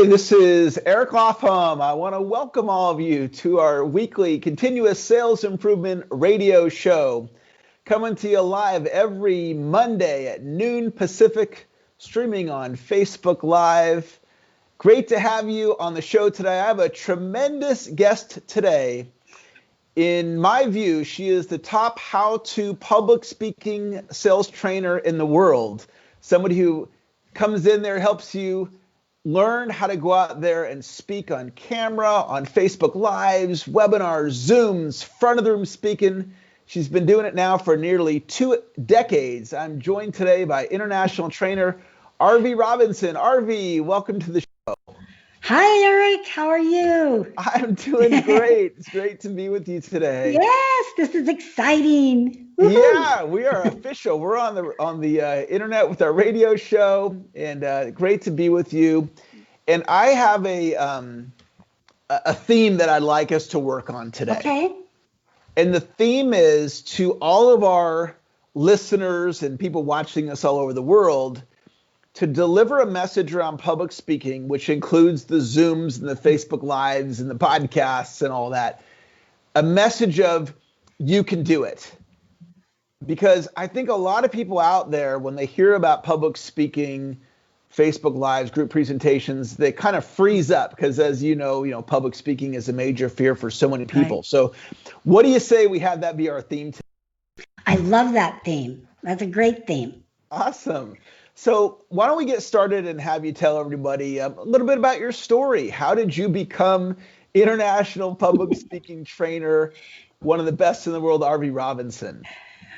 Hi, this is Eric Lofholm. I want to welcome all of you to our weekly continuous sales improvement radio show, coming to you live every Monday at noon Pacific, streaming on Facebook Live. Great to have you on the show today. I have a tremendous guest today. In my view, she is the top how-to public speaking sales trainer in the world. Somebody who comes in there, helps you learn how to go out there and speak on camera, on Facebook Lives, webinars, Zooms, front of the room speaking. She's been doing it now for nearly 2 decades. I'm joined today by international trainer Arvee Robinson. Arvee, welcome to the show. Hi, Eric. How are you? I'm doing great. It's great to be with you today. Yes, this is exciting. Woo-hoo. Yeah, we are official. We're on the internet with our radio show, and great to be with you. And I have a theme that I'd like us to work on today. Okay. And the theme is to all of our listeners and people watching us all over the world to deliver a message around public speaking, which includes the Zooms and the Facebook Lives and the podcasts and all that, a message of you can do it. Because I think a lot of people out there, when they hear about public speaking, Facebook Lives, group presentations, they kind of freeze up because, as you know, public speaking is a major fear for so many people. Right. So what do you say we have that be our theme today? I love that theme. That's a great theme. Awesome. So why don't we get started and have you tell everybody a little bit about your story. How did you become international public speaking trainer, one of the best in the world, Arvee Robinson?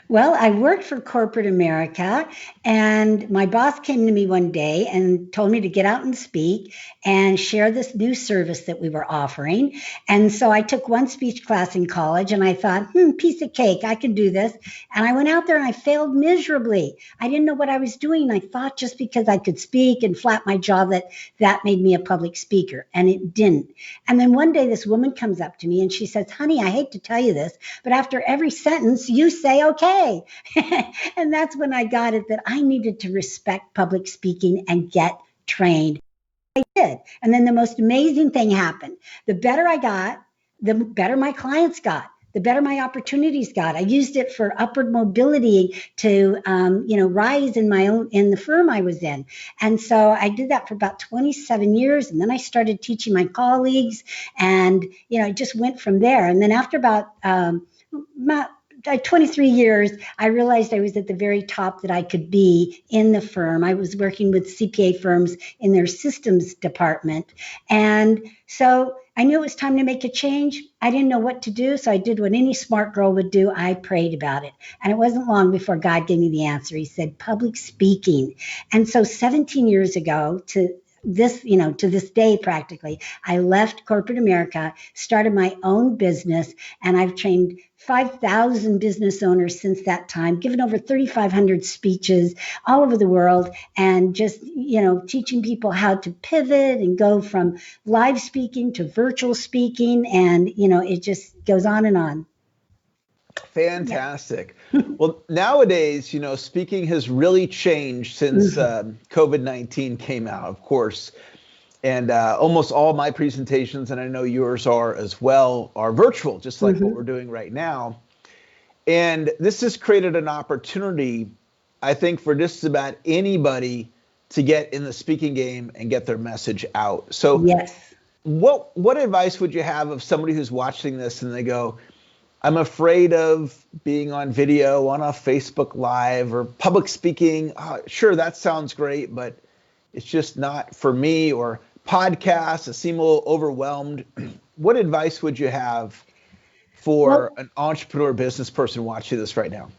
Well, I worked for corporate America, and my boss came to me one day and told me to get out and speak and share this new service that we were offering. And so I took one speech class in college, and I thought, piece of cake, I can do this. And I went out there and I failed miserably. I didn't know what I was doing. I thought just because I could speak and flap my jaw that made me a public speaker, and it didn't. And then one day this woman comes up to me and she says, honey, I hate to tell you this, but after every sentence you say, okay. And that's when I got it, that I needed to respect public speaking and get trained. I did. And then the most amazing thing happened. The better I got, the better my clients got, the better my opportunities got. I used it for upward mobility to, rise in the firm I was in. And so I did that for about 27 years. And then I started teaching my colleagues, and, it just went from there. And then after about 23 years, I realized I was at the very top that I could be in the firm. I was working with CPA firms in their systems department. And so I knew it was time to make a change. I didn't know what to do, so I did what any smart girl would do. I prayed about it. And it wasn't long before God gave me the answer. He said, public speaking. And so 17 years ago, to this day practically, I left corporate America, started my own business, and I've trained 5,000 business owners since that time, given over 3,500 speeches all over the world, and just, teaching people how to pivot and go from live speaking to virtual speaking. And, it just goes on and on. Fantastic. Yeah. Well, nowadays, speaking has really changed since COVID-19 came out, of course. And almost all my presentations, and I know yours are as well, are virtual, just like what we're doing right now. And this has created an opportunity, I think, for just about anybody to get in the speaking game and get their message out. So yes. What advice would you have of somebody who's watching this and they go, I'm afraid of being on video, on a Facebook Live or public speaking? Sure, that sounds great, but it's just not for me. Or podcasts, I seem a little overwhelmed. What advice would you have for an entrepreneur business person watching this right now?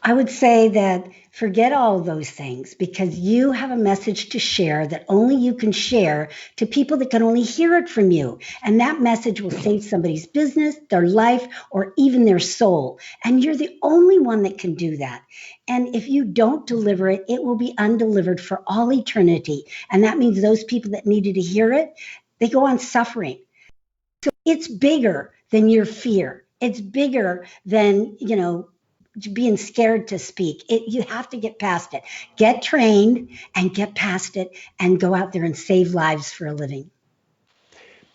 I would say that forget all of those things, because you have a message to share that only you can share to people that can only hear it from you. And that message will save somebody's business, their life, or even their soul. And you're the only one that can do that. And if you don't deliver it, it will be undelivered for all eternity. And that means those people that needed to hear it, they go on suffering. So it's bigger than your fear. It's bigger than, being scared to speak. You have to get past it. Get trained and get past it and go out there and save lives for a living.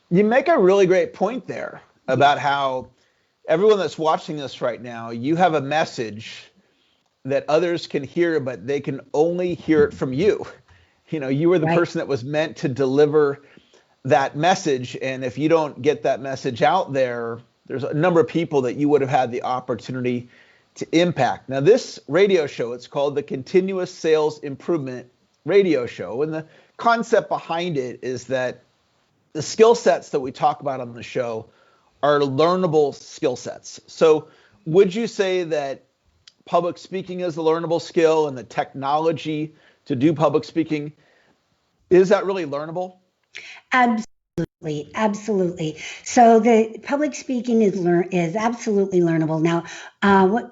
You make a really great point there about how everyone that's watching this right now, you have a message that others can hear, but they can only hear it from you. You know, you were the Right. person that was meant to deliver that message. And if you don't get that message out there, there's a number of people that you would have had the opportunity to impact. Now, this radio show, it's called the Continuous Sales Improvement Radio Show. And the concept behind it is that the skill sets that we talk about on the show are learnable skill sets. So would you say that public speaking is a learnable skill and the technology to do public speaking, is that really learnable? Absolutely, absolutely. So the public speaking is absolutely learnable. Now,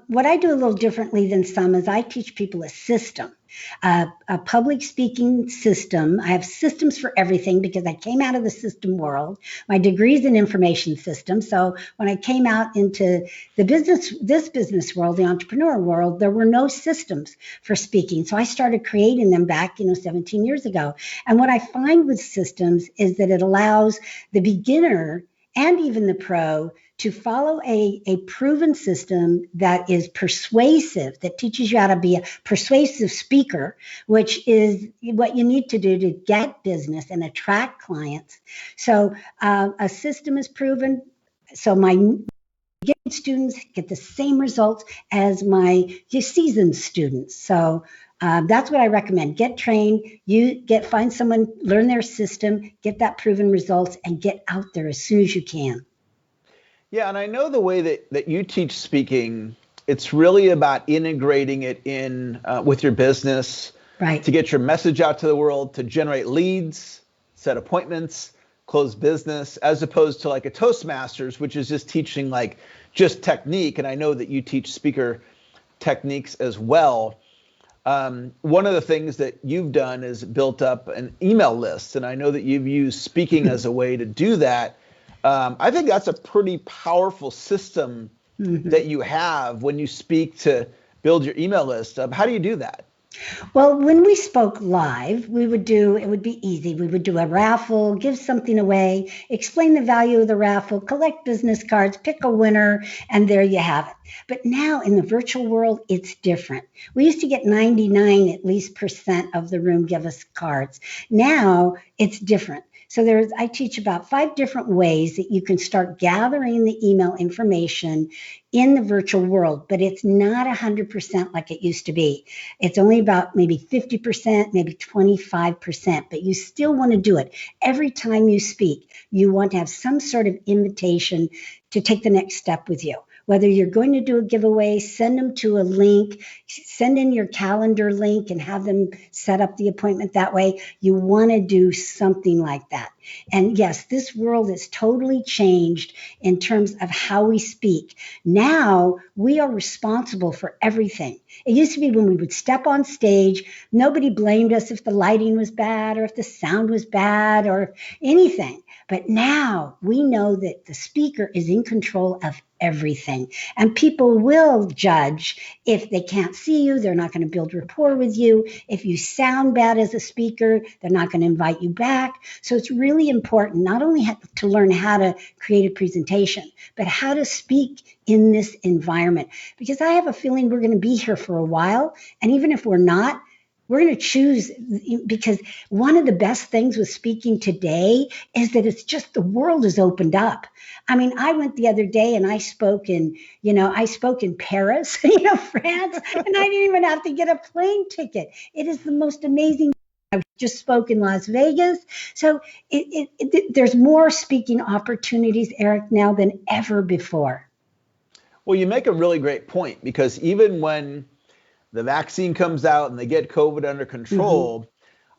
what I do a little differently than some is I teach people a system, a public speaking system. I have systems for everything because I came out of the system world. My degree's in information systems. So when I came out into this business world, the entrepreneur world, there were no systems for speaking. So I started creating them back, 17 years ago. And what I find with systems is that it allows the beginner and even the pro to follow a proven system that is persuasive, that teaches you how to be a persuasive speaker, which is what you need to do to get business and attract clients. So a system is proven. So my beginning students get the same results as my seasoned students. So that's what I recommend. Get trained, find someone, learn their system, get that proven results, and get out there as soon as you can. Yeah, and I know the way that you teach speaking, it's really about integrating it in with your business Right. to get your message out to the world, to generate leads, set appointments, close business, as opposed to like a Toastmasters, which is just teaching like just technique. And I know that you teach speaker techniques as well. One of the things that you've done is built up an email list, and I know that you've used speaking as a way to do that. I think that's a pretty powerful system that you have when you speak to build your email list. How do you do that? Well, when we spoke live, it would be easy. We would do a raffle, give something away, explain the value of the raffle, collect business cards, pick a winner, and there you have it. But now in the virtual world, it's different. We used to get 99 at least percent of the room give us cards. Now it's different. So I teach about 5 different ways that you can start gathering the email information in the virtual world, but it's not 100% like it used to be. It's only about maybe 50%, maybe 25%, but you still want to do it. Every time you speak, you want to have some sort of invitation to take the next step with you. Whether you're going to do a giveaway, send them to a link, send in your calendar link and have them set up the appointment that way. You want to do something like that. And yes, this world is totally changed in terms of how we speak. Now we are responsible for everything. It used to be when we would step on stage, nobody blamed us if the lighting was bad or if the sound was bad or anything. But now we know that the speaker is in control of everything. And people will judge if they can't see you, they're not going to build rapport with you. If you sound bad as a speaker, they're not going to invite you back. So it's really important not only to learn how to create a presentation, but how to speak in this environment. Because I have a feeling we're going to be here for a while. And even if we're not, we're going to choose, because one of the best things with speaking today is that it's just the world has opened up. I mean, I went the other day and I spoke in Paris, France, and I didn't even have to get a plane ticket. It is the most amazing. I just spoke in Las Vegas. So there's more speaking opportunities, Eric, now than ever before. Well, you make a really great point, because even when the vaccine comes out and they get COVID under control,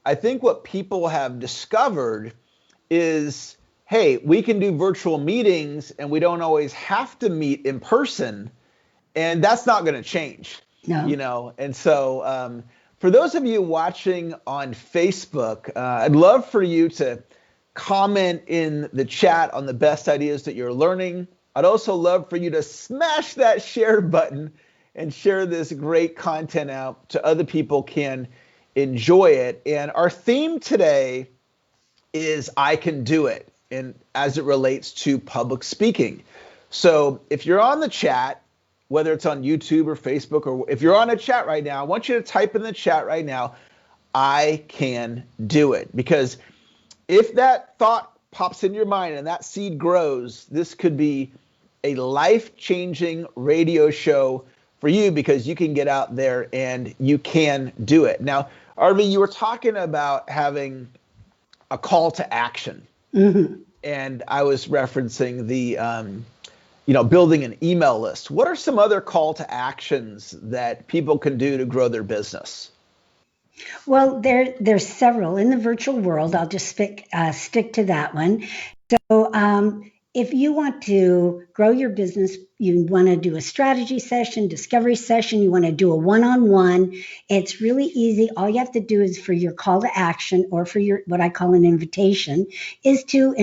I think what people have discovered is, hey, we can do virtual meetings and we don't always have to meet in person. And that's not going to change, No. And so for those of you watching on Facebook, I'd love for you to comment in the chat on the best ideas that you're learning. I'd also love for you to smash that share button and share this great content out so other people can enjoy it. And our theme today is I Can Do It. and as it relates to public speaking. So if you're on the chat, whether it's on YouTube or Facebook, or if you're on a chat right now, I want you to type in the chat right now, I can do it. Because if that thought pops in your mind and that seed grows, this could be a life-changing radio show for you, because you can get out there and you can do it. Now, Arvee, you were talking about having a call to action. Mm-hmm. And I was referencing the building an email list. What are some other call to actions that people can do to grow their business? Well, there's several in the virtual world. I'll just stick to that one. So, if you want to grow your business, you want to do a strategy session, discovery session, you want to do a one-on-one, it's really easy. All you have to do is for your call to action, or for your, what I call an invitation, is to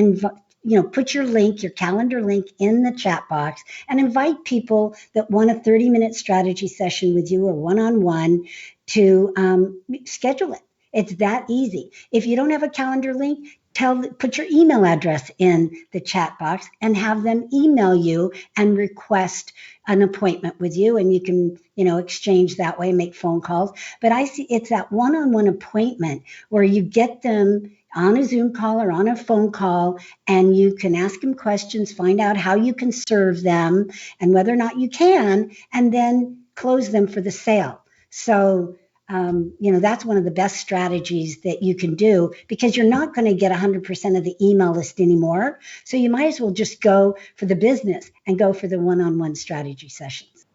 put your link, your calendar link in the chat box, and invite people that want a 30-minute strategy session with you or one-on-one to schedule it. It's that easy. If you don't have a calendar link, put your email address in the chat box and have them email you and request an appointment with you, and you can, exchange that way, make phone calls. But I see it's that one-on-one appointment where you get them on a Zoom call or on a phone call, and you can ask them questions, find out how you can serve them and whether or not you can, and then close them for the sale. So, that's one of the best strategies that you can do, because you're not going to get 100% of the email list anymore. So you might as well just go for the business and go for the one-on-one strategy sessions.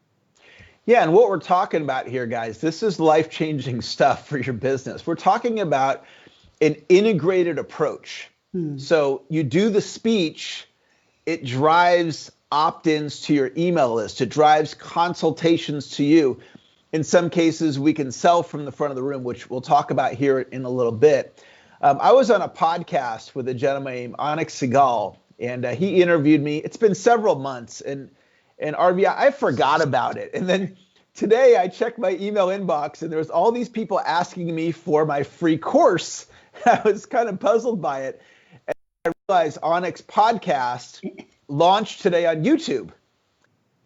Yeah, and what we're talking about here, guys, this is life-changing stuff for your business. We're talking about an integrated approach. So you do the speech, it drives opt-ins to your email list, it drives consultations to you. In some cases, we can sell from the front of the room, which we'll talk about here in a little bit. I was on a podcast with a gentleman named Onyx Segal, and he interviewed me. It's been several months, and Arvee, I forgot about it. And then today I checked my email inbox, and there was all these people asking me for my free course. I was kind of puzzled by it. And I realized Onyx podcast launched today on YouTube.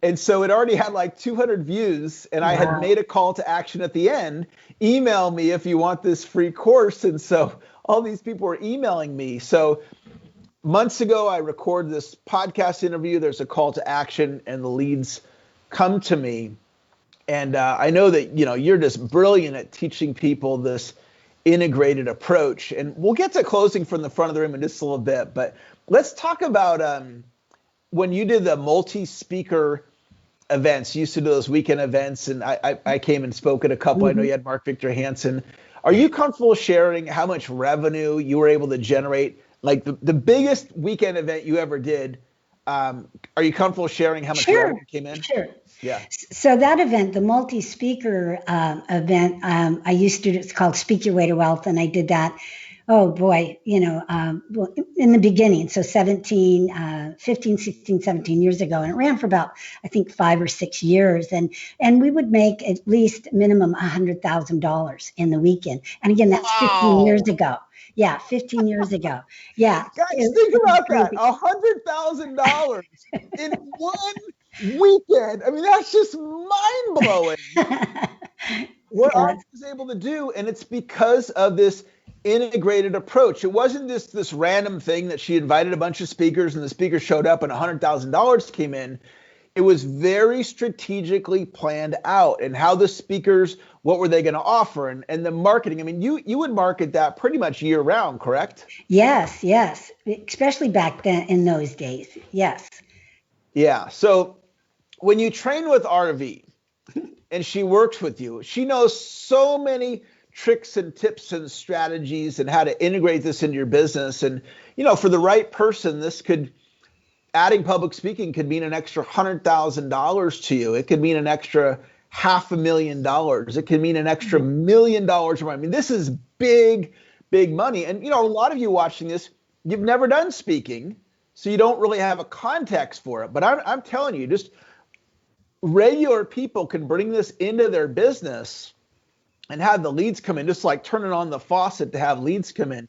And so it already had like 200 views, and I had made a call to action at the end. Email me if you want this free course. And so all these people were emailing me. So months ago, I recorded this podcast interview. There's a call to action, and the leads come to me. And I know that, you're just brilliant at teaching people this integrated approach. And we'll get to closing from the front of the room in just a little bit. But let's talk about when you did the multi-speaker events. You used to do those weekend events, and I came and spoke at a couple. Mm-hmm. I know you had Mark Victor Hansen. Are you comfortable sharing how much revenue you were able to generate? Like the biggest weekend event you ever did, are you comfortable sharing how much revenue came in? Sure. Yeah. So that event, the multi-speaker event, I used to do, it's called Speak Your Way to Wealth, and I did that. Oh boy, well, in the beginning, so 15, 16, 17 years ago, and it ran for about, I think, 5 or 6 years, and we would make at least minimum $100,000 in the weekend. And again, that's 15 years ago. Yeah, 15 years ago. Yeah. Guys, think about that. $100,000 in one weekend. I mean, that's just mind-blowing. What Arvee was able to do, and it's because of this integrated approach. It wasn't just this random thing that she invited a bunch of speakers and the speakers showed up and $100,000 came in. It was very strategically planned out, and how the speakers, what were they going to offer, and the marketing. I mean, you would market that pretty much year round, correct? Yes, especially back then in those days. Yes. Yeah. So when you train with Arvee and she works with you, she knows so many tricks and tips and strategies and how to integrate this into your business. And, for the right person, adding public speaking could mean an extra $100,000 to you. It could mean an extra $500,000. It could mean an extra $1 million. I mean, this is big, big money. And, a lot of you watching this, you've never done speaking, so you don't really have a context for it. But I'm telling you, just regular people can bring this into their business and have the leads come in, just like turning on the faucet to have leads come in.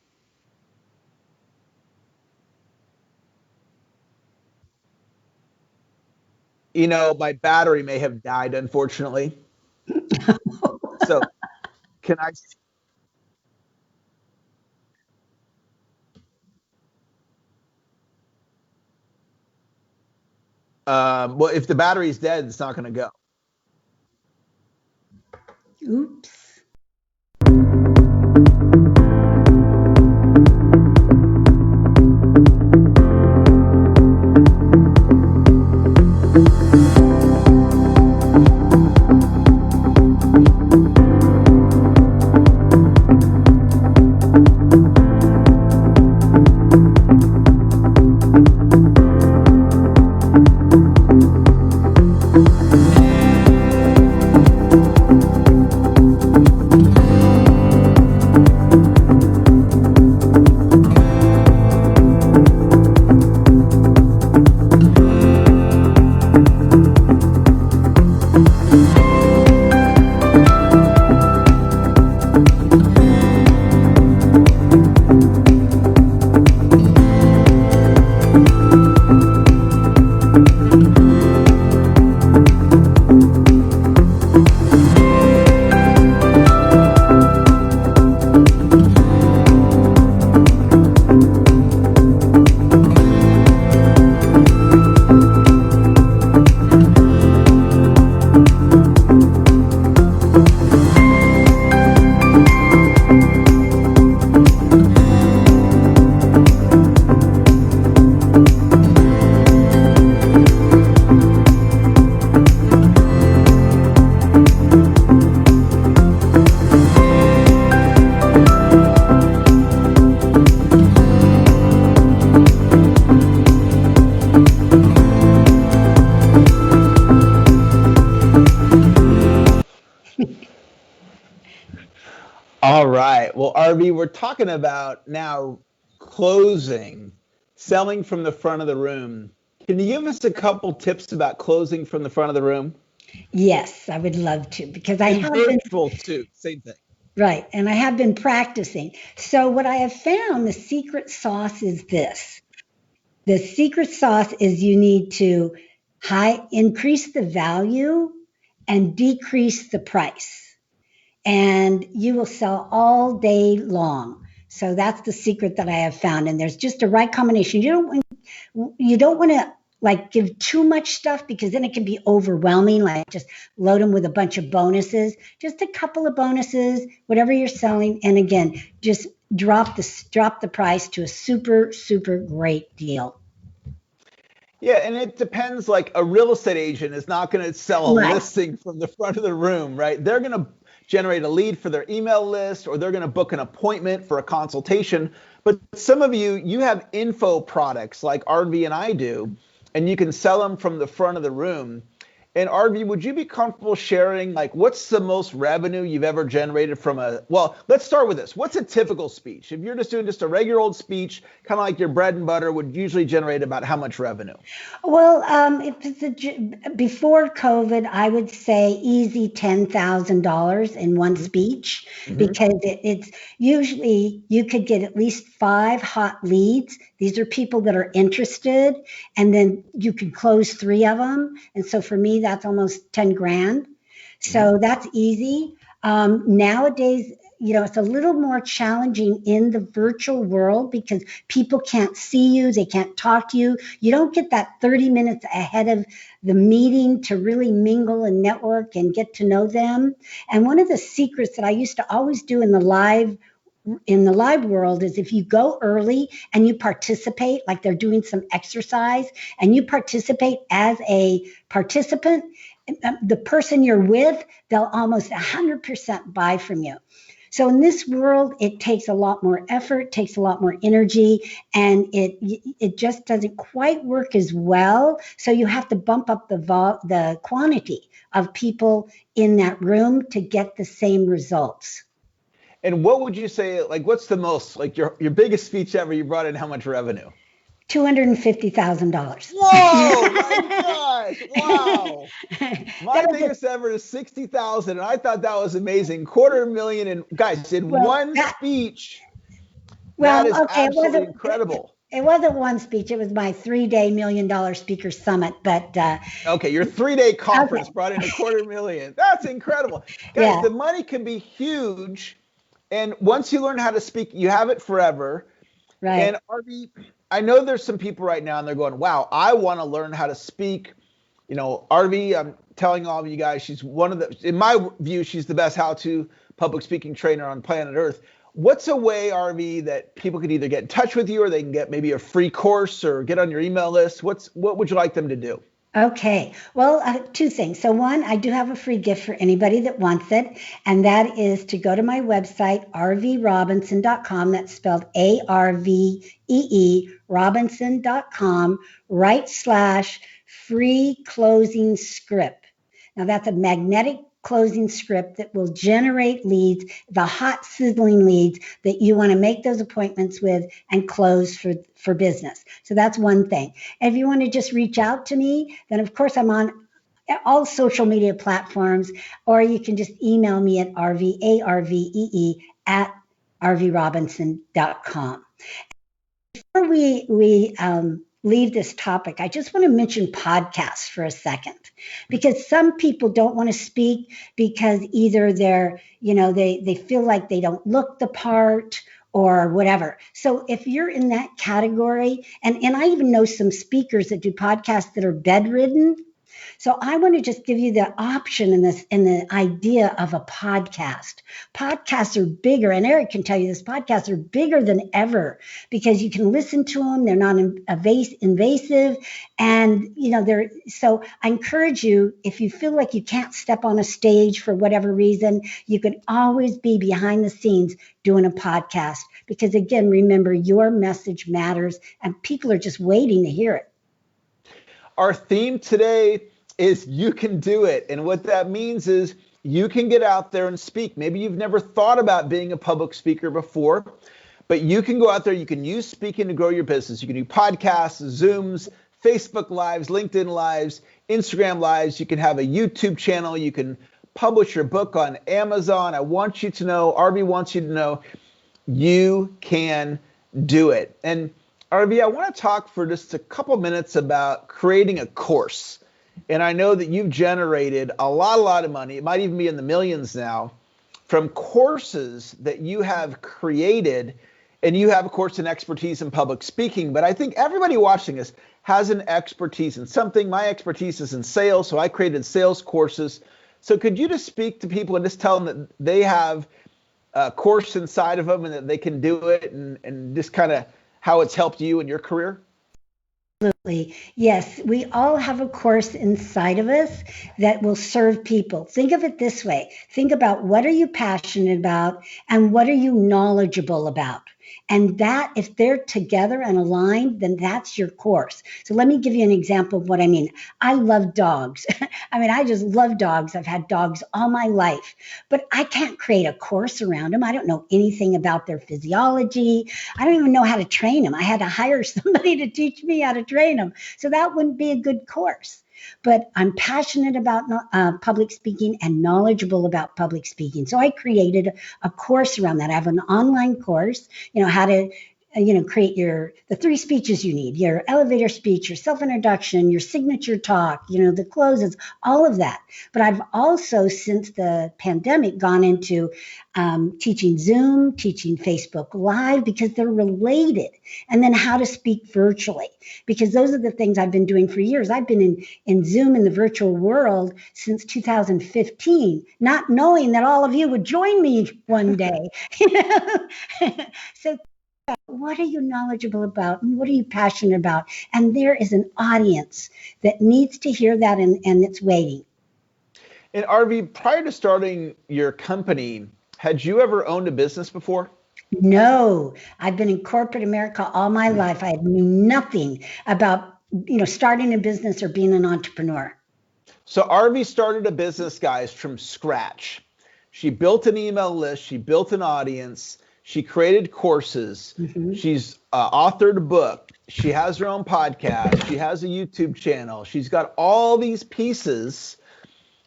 My battery may have died, unfortunately. So can I? Well, if the battery's dead, it's not going to go. Oops. All right. Well, Arvee, we're talking about now closing, selling from the front of the room. Can you give us a couple tips about closing from the front of the room? Yes, I would love to because I And have been virtual too, same thing. right, and I have been practicing. So what I have found, the secret sauce is this. The secret sauce is you need to increase the value and decrease the price, and you will sell all day long. So that's the secret that I have found, and there's just a right combination. You don't want to like give too much stuff because then it can be overwhelming. Like just load them with a bunch of bonuses, just a couple of bonuses, whatever you're selling, and again, just drop the price to a super great deal. Yeah, and it depends. Like a real estate agent is not going to sell a Right. listing from the front of the room, right? They're going to generate a lead for their email list or they're going to book an appointment for a consultation. But some of you have info products like RV and I do, and you can sell them from the front of the room. And RV, would you be comfortable sharing like what's the most revenue you've ever generated from well, let's start with this. What's a typical speech? If you're just doing just a regular old speech, kind of like your bread and butter, would usually generate about how much revenue? Well, if it's before COVID, I would say easy $10,000 in one speech Mhm. because it's usually you could get at least five hot leads. These are people that are interested, and then you could close three of them. And so for me, that's almost 10 grand. Mhm. So that's easy. Nowadays, it's a little more challenging in the virtual world because people can't see you, they can't talk to you. You don't get that 30 minutes ahead of the meeting to really mingle and network and get to know them. And one of the secrets that I used to always do in the live world is if you go early and you participate, like they're doing some exercise, and you participate as a participant, the person you're with, they'll almost 100% buy from you. So in this world, it takes a lot more effort, takes a lot more energy, and it just doesn't quite work as well. So you have to bump up the quantity of people in that room to get the same results. And what would you say, like, what's the most, like your biggest speech ever you brought in how much revenue? $250,000. Whoa, my gosh. Wow. That My was a biggest ever is 60,000 and I thought that was amazing. Quarter million and guys, in well one that speech, that well is okay it absolutely wasn't incredible. It wasn't one speech. It was my 3-day $1 million speaker summit. But Okay, your 3-day conference okay, brought in $250,000. That's incredible. Guys, yeah, the money can be huge. And once you learn how to speak, you have it forever. And right. Arvee, I know there's some people right now and they're going, wow, I want to learn how to speak. Arvee, I'm telling all of you guys, she's one of the, in my view, she's the best how-to public speaking trainer on planet Earth. What's a way, Arvee, that people could either get in touch with you or they can get maybe a free course or get on your email list? What would you like them to do? Okay. Well, two things. So, one, I do have a free gift for anybody that wants it, and that is to go to my website, arveerobinson.com. That's spelled Arvee, Robinson.com, /free closing script. Now, that's a magnetic closing script that will generate leads, the hot, sizzling leads that you want to make those appointments with and close for business. So, that's one thing. If you want to just reach out to me, then of course I'm on all social media platforms, or you can just email me at arvee at arveerobinson.com. Before we leave this topic, I just want to mention podcasts for a second, because some people don't want to speak because either they feel like they don't look the part or whatever. So if you're in that category, and I even know some speakers that do podcasts that are bedridden. So I want to just give you the option in the idea of a podcast. Podcasts are bigger, and Eric can tell you this, podcasts are bigger than ever because you can listen to them. They're not invasive. And, so I encourage you, if you feel like you can't step on a stage for whatever reason, you can always be behind the scenes doing a podcast. Because again, remember, your message matters and people are just waiting to hear it. Our theme today is you can do it. And what that means is you can get out there and speak. Maybe you've never thought about being a public speaker before, but you can go out there. You can use speaking to grow your business. You can do podcasts, Zooms, Facebook Lives, LinkedIn Lives, Instagram Lives. You can have a YouTube channel. You can publish your book on Amazon. I want you to know, Arvee wants you to know, you can do it. And Arvee, I want to talk for just a couple minutes about creating a course. And I know that you've generated a lot of money. It might even be in the millions now from courses that you have created. And you have, of course, an expertise in public speaking. But I think everybody watching this has an expertise in something. My expertise is in sales, so I created sales courses. So could you just speak to people and just tell them that they have a course inside of them and that they can do it, and just kind of how it's helped you in your career? Absolutely. Yes, we all have a course inside of us that will serve people. Think of it this way. Think about, what are you passionate about and what are you knowledgeable about? And that, if they're together and aligned, then that's your course. So let me give you an example of what I mean. I love dogs. I just love dogs. I've had dogs all my life, but I can't create a course around them. I don't know anything about their physiology. I don't even know how to train them. I had to hire somebody to teach me how to train them. So that wouldn't be a good course. But I'm passionate about public speaking and knowledgeable about public speaking. So I created a course around that. I have an online course, how to create the 3 speeches you need: your elevator speech, your self-introduction, your signature talk, the closes, all of that. But I've also, since the pandemic, gone into teaching Zoom, teaching Facebook Live, because they're related, and then how to speak virtually, because those are the things I've been doing for years. I've been in Zoom in the virtual world since 2015, not knowing that all of you would join me one day. So what are you knowledgeable about and what are you passionate about? And there is an audience that needs to hear that, and it's waiting. And Arvee, prior to starting your company, had you ever owned a business before? No, I've been in corporate America all my life. I knew nothing about, starting a business or being an entrepreneur. So Arvee started a business, guys, from scratch. She built an email list. She built an audience. She created courses. Mm-hmm. She's authored a book. She has her own podcast. She has a YouTube channel. She's got all these pieces.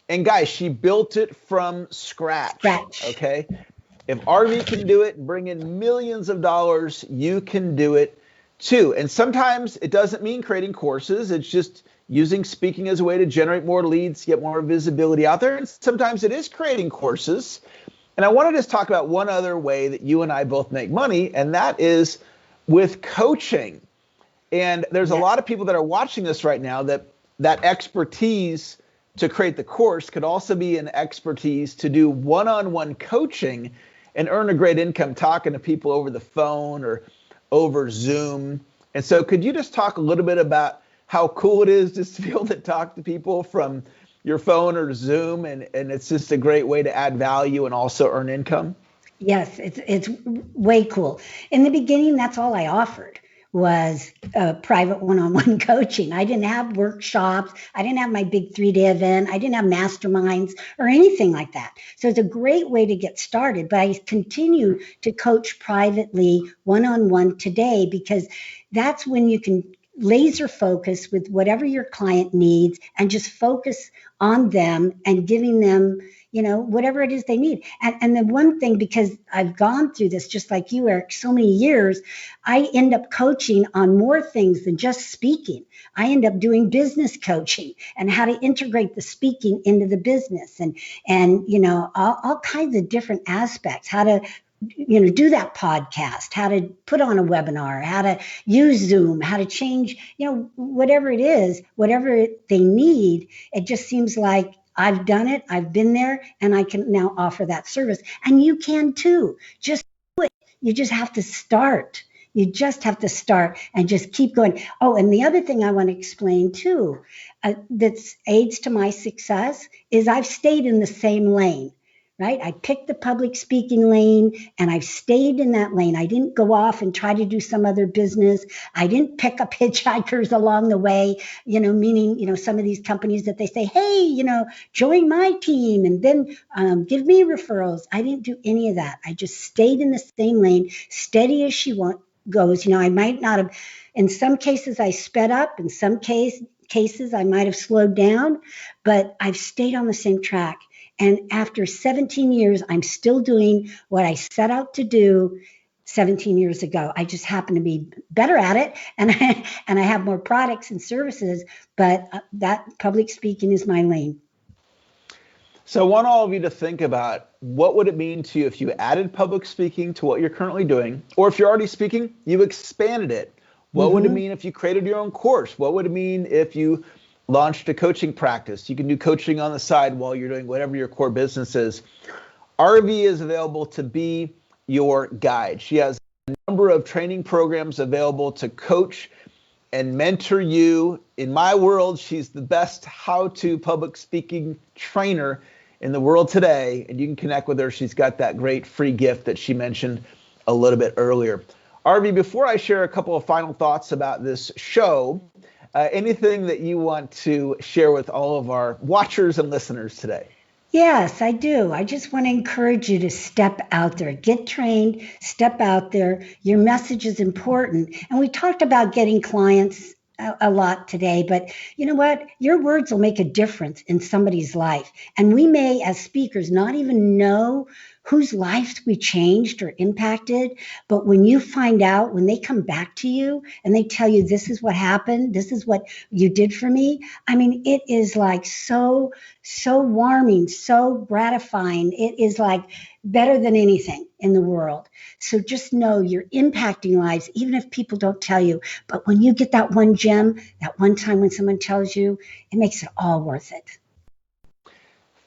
And guys, she built it from scratch. Okay? If Arvee can do it and bring in millions of dollars, you can do it too. And sometimes it doesn't mean creating courses. It's just using speaking as a way to generate more leads, get more visibility out there. And sometimes it is creating courses. And I want to just talk about one other way that you and I both make money, and that is with coaching. And there's a lot of people that are watching this right now that expertise to create the course could also be an expertise to do one-on-one coaching and earn a great income talking to people over the phone or over Zoom. And so could you just talk a little bit about how cool it is just to be able to talk to people from your phone or Zoom, and it's just a great way to add value and also earn income? Yes, it's way cool. In the beginning, that's all I offered was private one-on-one coaching. I didn't have workshops. I didn't have my big 3-day event. I didn't have masterminds or anything like that. So it's a great way to get started. But I continue to coach privately one-on-one today because that's when you can laser focus with whatever your client needs and just focus on them and giving them, whatever it is they need. And the one thing, because I've gone through this just like you, Eric, so many years, I end up coaching on more things than just speaking. I end up doing business coaching and how to integrate the speaking into the business and all kinds of different aspects, how to do that podcast, how to put on a webinar, how to use Zoom, how to change, whatever it is, whatever they need. It just seems like I've done it, I've been there, and I can now offer that service. And you can too. Just do it. You just have to start. You just have to start and just keep going. Oh, and the other thing I want to explain too, that aids to my success is I've stayed in the same lane. Right? I picked the public speaking lane and I've stayed in that lane. I didn't go off and try to do some other business. I didn't pick up hitchhikers along the way, meaning, some of these companies that they say, hey, join my team and then give me referrals. I didn't do any of that. I just stayed in the same lane, steady as she goes. I might not have, in some cases I sped up, in some cases I might have slowed down, but I've stayed on the same track. And after 17 years, I'm still doing what I set out to do 17 years ago. I just happen to be better at it, and I have more products and services, but that public speaking is my lane. So I want all of you to think about what would it mean to you if you added public speaking to what you're currently doing, or if you're already speaking, you expanded it. What would it mean if you created your own course? What would it mean if you launched a coaching practice? You can do coaching on the side while you're doing whatever your core business is. Arvee is available to be your guide. She has a number of training programs available to coach and mentor you. In my world, she's the best how-to public speaking trainer in the world today, and you can connect with her. She's got that great free gift that she mentioned a little bit earlier. Arvee, before I share a couple of final thoughts about this show, anything that you want to share with all of our watchers and listeners today? Yes, I do. I just want to encourage you to step out there, get trained, step out there. Your message is important. And we talked about getting clients a lot today, but you know what? Your words will make a difference in somebody's life. And we may, as speakers, not even know whose lives we changed or impacted. But when you find out, when they come back to you and they tell you, this is what happened, this is what you did for me. I mean, it is like so warming, so gratifying. It is like better than anything in the world. So just know you're impacting lives, even if people don't tell you. But when you get that one gem, that one time when someone tells you, it makes it all worth it.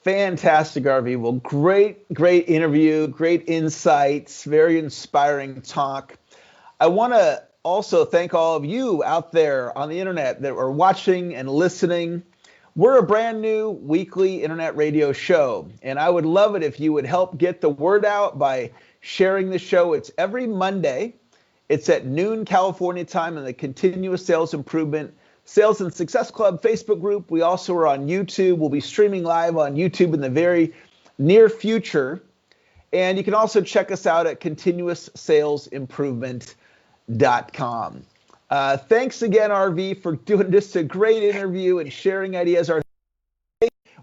Fantastic, Arvee. Well, great interview, great insights, very inspiring talk. I want to also thank all of you out there on the internet that are watching and listening. We're a brand new weekly internet radio show, and I would love it if you would help get the word out by sharing the show. It's every Monday. It's at noon California time in the Continuous Sales Improvement Sales and Success Club Facebook group. We also are on YouTube. We'll be streaming live on YouTube in the very near future. And you can also check us out at continuousssalesimprovement.com. Thanks again, Arvee, for doing just a great interview and sharing ideas. Our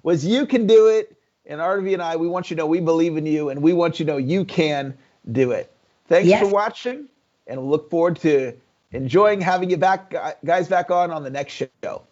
was you can do it. And Arvee and I, we want you to know we believe in you, and we want you to know you can do it. Thanks for watching, and we'll look forward to Enjoying having you back, guys, back on the next show.